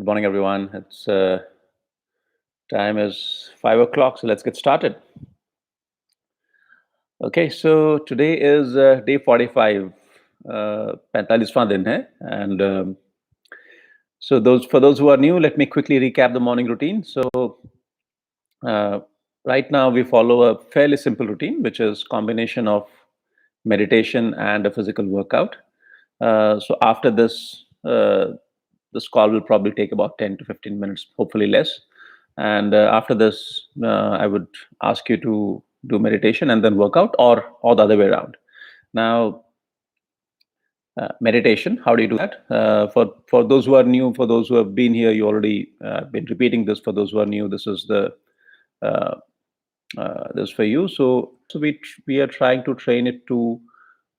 Good morning, everyone. It's time is 5 o'clock, so let's get started. Okay, so today is day 45. 45वां दिन है, and so those who are new, let me quickly recap the morning routine. So uh, right now we follow a fairly simple routine, which is combination of meditation and a physical workout. So after this call will probably take about 10 to 15 minutes, hopefully less. And after this, I would ask you to do meditation and then workout, or the other way around. Now, meditation. How do you do that? For those who are new, for those who have been here, you already been repeating this. For those who are new, this is the uh, this for you. So we are trying to train it to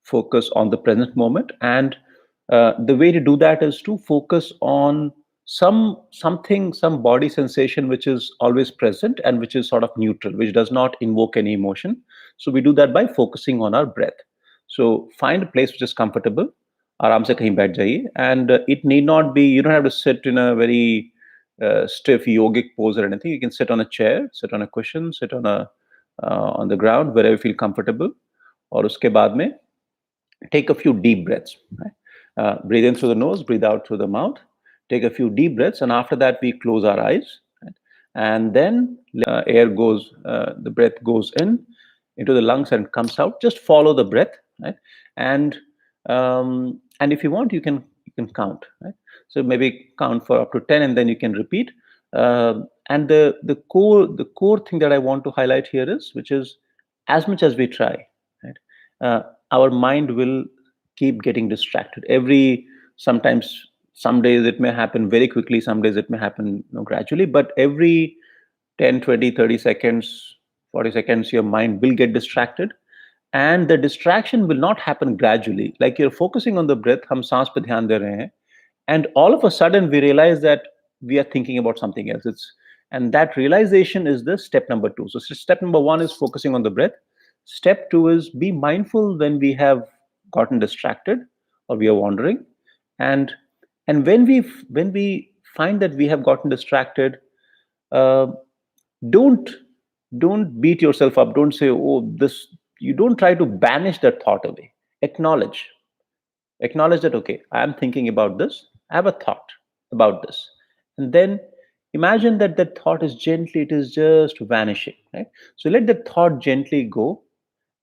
focus on the present moment, and the way to do that is to focus on some body sensation which is always present and which is sort of neutral, which does not invoke any emotion. So we do that by focusing on our breath. So find a place which is comfortable. आराम से कहीं बैठ जाइए, and it need not be, you don't have to sit in a very stiff yogic pose or anything. You can sit on a chair, sit on a cushion, sit on the ground, wherever you feel comfortable. और उसके बाद में take a few deep breaths. Right? Breathe in through the nose, breathe out through the mouth. Take a few deep breaths, and after that, we close our eyes. Right? And then the breath goes in into the lungs and comes out. Just follow the breath, right? And if you want, you can count. Right? So maybe count for up to 10, and then you can repeat. And the core thing that I want to highlight here is, which is, as much as we try, right? Our mind will keep getting distracted. Sometimes, some days it may happen very quickly, some days it may happen, gradually, but every 10, 20, 30 seconds, 40 seconds, your mind will get distracted. And the distraction will not happen gradually. Like, you're focusing on the breath, hum saans pe dhyan de rahe hain, and all of a sudden we realize that we are thinking about something else. And that realization is the step number two. So step number one is focusing on the breath. Step two is be mindful when we have gotten distracted or we are wandering. And and when we find that we have gotten distracted, uh, don't don't beat yourself up. Don't say, oh, this. You don't try to banish that thought away. Acknowledge that, okay, I am thinking about this, I have a thought about this, and then imagine that that thought is gently, it is just vanishing, right? So let that thought gently go,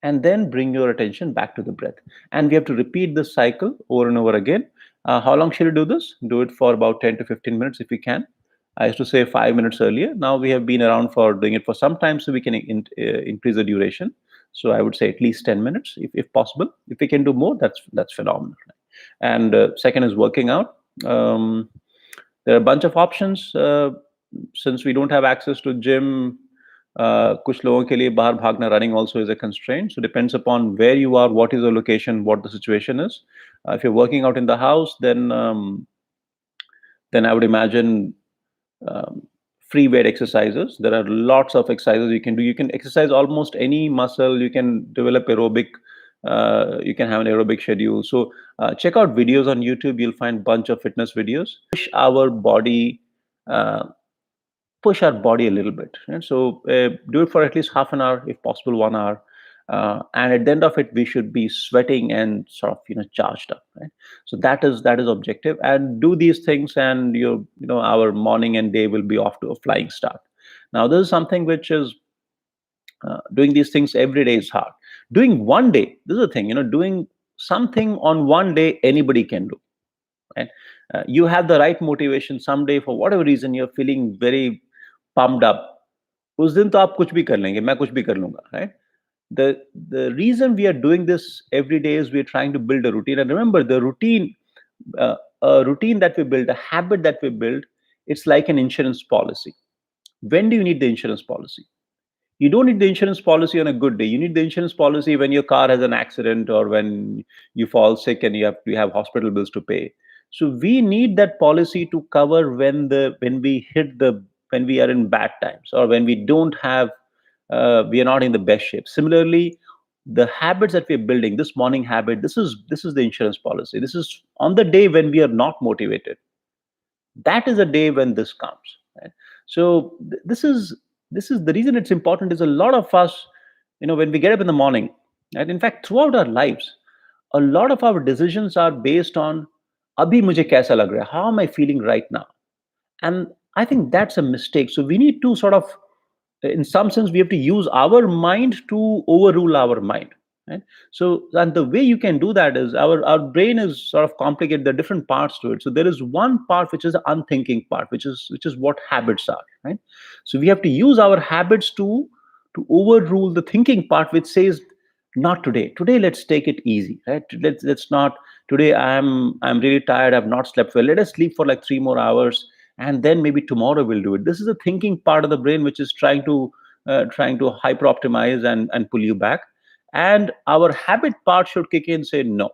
and then bring your attention back to the breath. And we have to repeat this cycle over and over again. How long should you do this? Do it for about 10 to 15 minutes if you can. I used to say 5 minutes earlier. Now we have been around for doing it for some time, so we can increase the duration. So I would say at least 10 minutes, if possible. If we can do more, that's phenomenal. And second is working out. There are a bunch of options. Since we don't have access to gym, कुछ लोगों के लिए बाहर भागना, running also is a constraint. So depends upon where you are, what is the location, what the situation is. If you're working out in the house, then I would imagine um, free weight exercises. There are lots of exercises you can do. You can exercise almost any muscle. You can develop aerobic. You can have an aerobic schedule. So check out videos on YouTube. You'll find bunch of fitness videos. Uh, push our body a little bit. Right? So do it for at least half an hour, if possible, 1 hour. And at the end of it, we should be sweating and sort of, charged up. Right? So that is objective. And do these things, and our morning and day will be off to a flying start. Now, this is something which is, doing these things every day is hard. Doing one day, this is the thing. Doing something on one day, anybody can do. Right? You have the right motivation someday, for whatever reason you're feeling very pumped up. उस दिन तो आप कुछ भी कर लेंगे, मैं कुछ भी कर लूंगा, right? The reason we are doing this every day is we're trying to build a routine. And remember, the routine, a routine that we build, a habit that we build, it's like an insurance policy. When do you need the insurance policy? You don't need the insurance policy on a good day. You need the insurance policy when your car has an accident, or when you fall sick and you have hospital bills to pay. So we need that policy to cover when we are in bad times, or when we don't have, we are not in the best shape. Similarly, the habits that we're building, this morning habit, this is the insurance policy. This is on the day when we are not motivated. That is a day when this comes. Right? So this is the reason it's important. Is a lot of us, when we get up in the morning, and in fact throughout our lives, a lot of our decisions are based on abhi mujhe kaisa lag raha hai, how am I feeling right now. And I think that's a mistake. So we need to sort of, in some sense, we have to use our mind to overrule our mind. Right? So, and the way you can do that is our brain is sort of complicated. There are different parts to it. So there is one part which is the unthinking part, which is what habits are. Right? So we have to use our habits to overrule the thinking part, which says, not today. Today, let's take it easy. Right? Let's not. Today, I'm really tired. I've not slept well. Let us sleep for like 3 more hours, and then maybe tomorrow we'll do it. This is the thinking part of the brain which is trying to hyper optimize and pull you back. And our habit part should kick in, say no,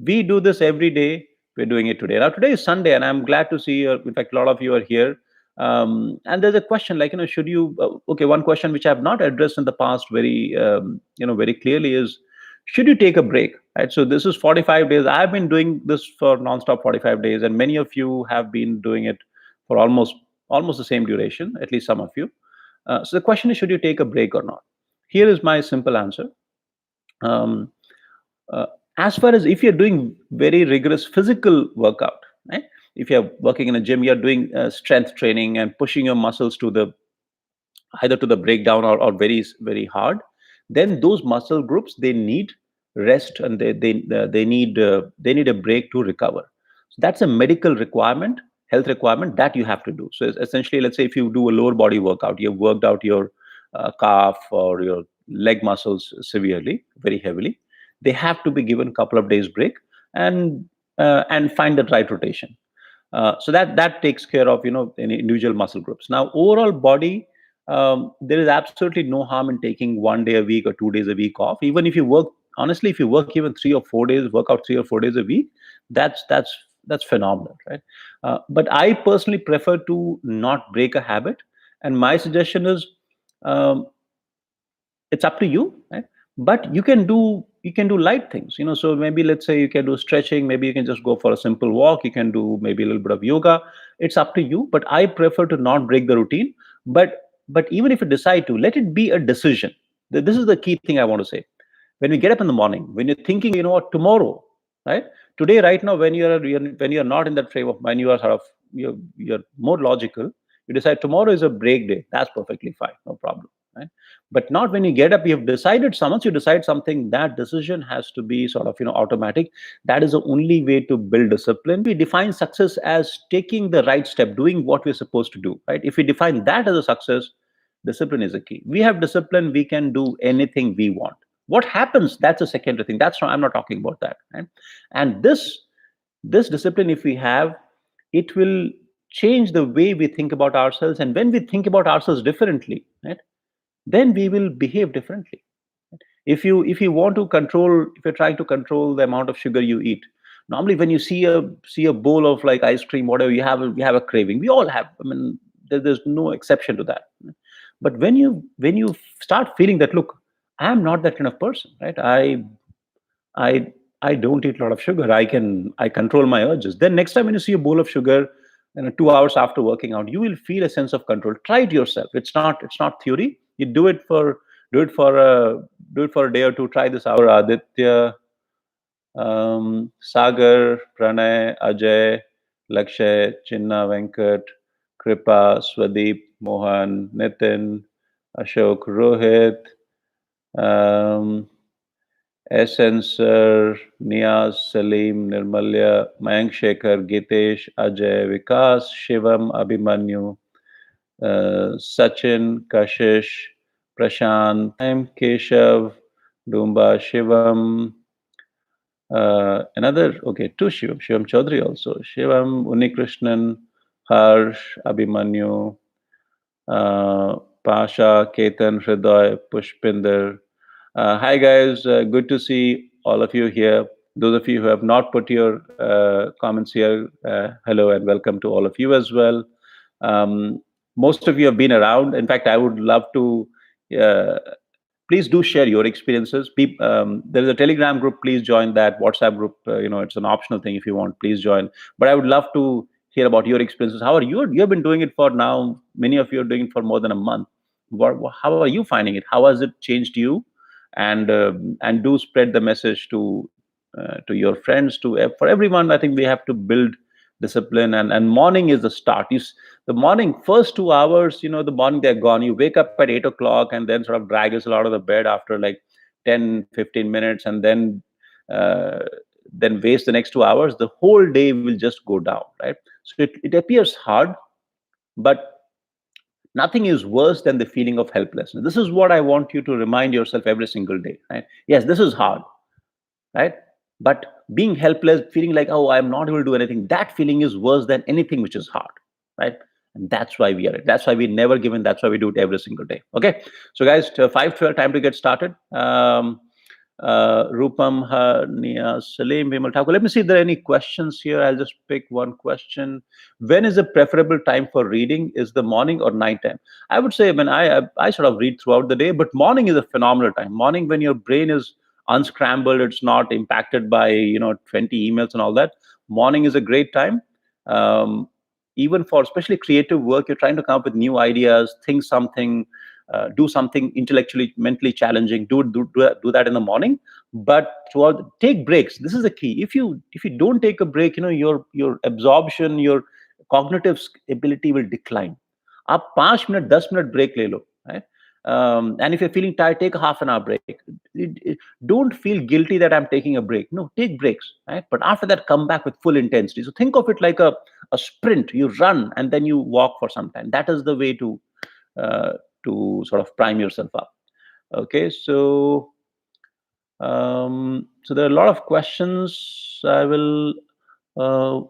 we do this every day. We're doing it today. Now today is Sunday, and I'm glad to see you. In fact, a lot of you are here. And there's a question like, should you okay, one question which I've not addressed in the past very very clearly is, should you take a break? Right, so this is 45 days. I've been doing this for non-stop 45 days, and many of you have been doing it for almost the same duration, at least some of you. So the question is, should you take a break or not? Here is my simple answer. um, uh, as far as if you're doing very rigorous physical workout, right? If you're working in a gym, you're doing strength training and pushing your muscles to the either to the breakdown, or very hard, then those muscle groups, they need rest, and they need a break to recover. So that's a medical requirement, health requirement that you have to do. So essentially, let's say if you do a lower body workout, you've worked out your calf or your leg muscles severely, very heavily, they have to be given a couple of days break, and find the right rotation. So that takes care of any individual muscle groups. Now overall body, there is absolutely no harm in taking 1 day a week or 2 days a week off. Even if you work, honestly, if you work even 3 or 4 days, work out 3 or 4 days a week, that's phenomenal, right? But I personally prefer to not break a habit, and my suggestion is, um, it's up to you, right? But you can do light things, so maybe let's say you can do stretching, maybe you can just go for a simple walk, you can do maybe a little bit of yoga. It's up to you, but I prefer to not break the routine. But even if you decide to, let it be a decision. This is the key thing I want to say. When we get up in the morning, when you're thinking, what, tomorrow, right? Today, right now, when you're not in that frame of mind, you are sort of, you're more logical. You decide tomorrow is a break day. That's perfectly fine, no problem, right? But not when you get up. You've decided some once you decide something, that decision has to be sort of automatic. That is the only way to build discipline. We define success as taking the right step, doing what we're supposed to do, right? If we define that as a success, discipline is a key. We have discipline, we can do anything we want. What happens, that's a secondary thing. That's not, I'm not talking about that, right? And this discipline, if we have, it will change the way we think about ourselves. And when we think about ourselves differently, right, then we will behave differently. If you want to control, if you're trying to control the amount of sugar you eat, normally when you see a bowl of like ice cream, whatever, you have a craving. We all have. I mean, there's no exception to that. But when you start feeling that, look, I'm not that kind of person, right? I don't eat a lot of sugar. I control my urges. Then next time when you see a bowl of sugar, 2 hours after working out, you will feel a sense of control. Try it yourself. It's not theory. You do it for a day or two. Try this out. Aditya, Sagar, Pranay, Ajay, Lakshay, Chinna, Venkat, Kripa, Swadeep, Mohan, Nitin, Ashok, Rohit, um, SN Sir, Niaz, Salim, Nirmalya, Mayank Shekhar, Gitesh, Ajay, Vikas, Shivam, Abhimanyu, Sachin, Kashish, Prashant, I'm Keshav, Dumba, Shivam, okay, two Shivam Chaudhary also, Shivam, Unikrishnan, Harsh, Abhimanyu, Pasha, Ketan, Hriday, Pushpinder. Hi guys, good to see all of you here. Those of you who have not put your comments here, hello and welcome to all of you as well. Most of you have been around. In fact, I would love to. Uh, Please do share your experiences. There is a Telegram group. Please join that WhatsApp group. It's an optional thing if you want. Please join. But I would love to hear about your experiences. How are you? You have been doing it for now. Many of you are doing it for more than a month. How are you finding it? How has it changed you? And do spread the message to your friends, for everyone. I think we have to build discipline, and morning is the start. The morning first 2 hours, the morning they're gone. You wake up at 8 o'clock and then sort of drag yourself out of the bed after like 10-15 minutes, and uh, then waste the next 2 hours. The whole day will just go down, right? So it appears hard, but nothing is worse than the feeling of helplessness. This is what I want you to remind yourself every single day, right? Yes, this is hard, right? But being helpless, feeling like, oh, I'm not able to do anything, that feeling is worse than anything which is hard, right? And that's why we are it. That's why we never give in. That's why we do it every single day. Okay. So, guys, 5:12, time to get started. Rupam, Nia, Salim, Vimal Thakur. Let me see if there are any questions here. I'll just pick one question. When is a preferable time for reading? Is the morning or night time? I would say, when I sort of read throughout the day, but morning is a phenomenal time. Morning, when your brain is unscrambled, it's not impacted by 20 emails and all that. Morning is a great time. Um, Even for especially creative work, you're trying to come up with new ideas, think something, do something intellectually, mentally challenging. Do that in the morning. But throughout, take breaks. This is the key. If you don't take a break, your absorption, your cognitive ability will decline. आप 5 minute 10 minute break ले लो, right? And if you're feeling tired, take a half an hour break. Don't feel guilty that I'm taking a break. No, take breaks, right? But after that, come back with full intensity. So think of it like a sprint. You run and then you walk for some time. That is the way uh, to sort of prime yourself up. Okay, so there are a lot of questions. I will. Uh,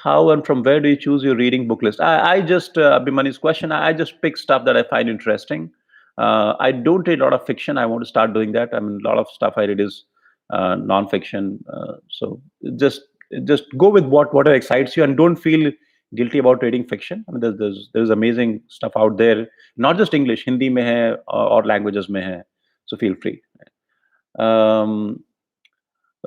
how and from where do you choose your reading book list? I just Abhimanyu's question. I just pick stuff that I find interesting. I don't read a lot of fiction. I want to start doing that. I mean, a lot of stuff I read is non-fiction. So just go with whatever excites you, and don't feel guilty about reading fiction. I mean, there's amazing stuff out there. Not just English, Hindi mein hai, or languages mein hai. So feel free. Um,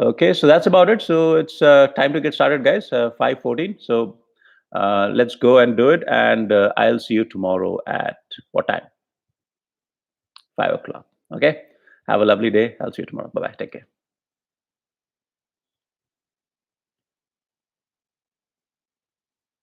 Okay, so that's about it. So it's time to get started, guys. 5:14. So let's go and do it. And I'll see you tomorrow at what time? 5 o'clock. Okay. Have a lovely day. I'll see you tomorrow. Bye bye. Take care.